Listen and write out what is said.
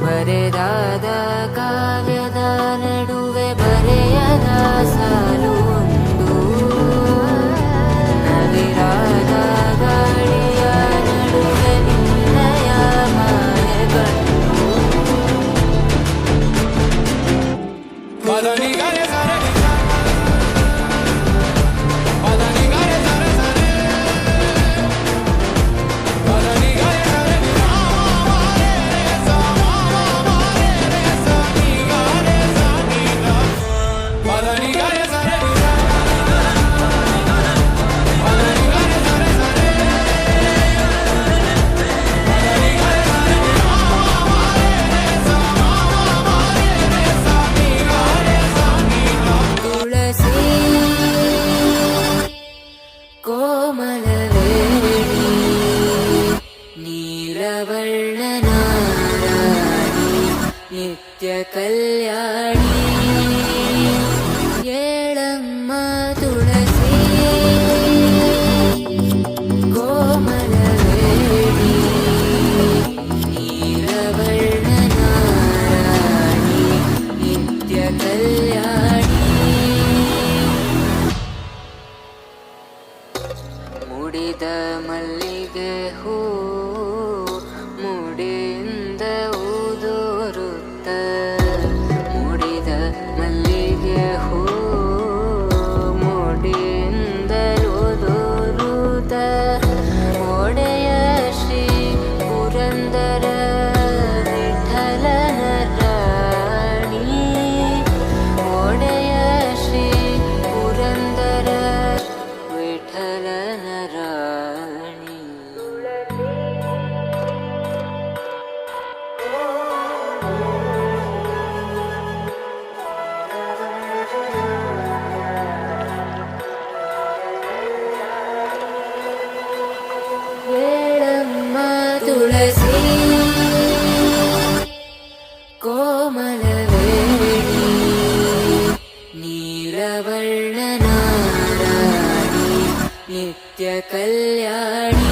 ಬರೆದಾದ ಕಾವ್ಯದ ನಡುವೆ ಬರೆಯದ ಸಾಲುಂದು, ನವಿರಾದ ಗಾಳಿಯ ನಡುವೆ ನಿನ್ನಯ ಮಾಯಗಂಡು. ಕೋಮಲವೇಣಿ ನೀಲವರ್ಣನಾರಾಣಿ ನಿತ್ಯ ಕಲ್ಯಾಣಿ, ಏಳಮ್ಮ ತುಳಸಿ. ಕೋಮಲವೇಣಿ ನೀಲವರ್ಣನಾರಾಣಿ ನಿತ್ಯ ಕಲ್ಯಾಣಿ, ಮುಡಿದ ಮಲ್ಲಿಗೆ ಹೂ ಮುಡಿಯಿಂದ ಉದುರುತ್ತ, ಮುಡಿದ ಮಲ್ಲಿಗೆ ಹೂ ಮುಡಿಯಿಂದ ಉದುರುತ್ತ, ಒಡೆಯ ಶ್ರೀ ಪುರಂದರ ವಿಠಲನ ರಾಣಿ, ಒಡೆಯ ಶ್ರೀ ಪುರಂದರ ವಿಠಲನ ರಾಣಿ. ಏಳಮ್ಮ ತುಳಸಿ ಕೋಮಲವೇಣಿ ನೀಲವರ್ಣನಾರಾಣಿ ನಿತ್ಯ ಕಲ್ಯಾಣಿ.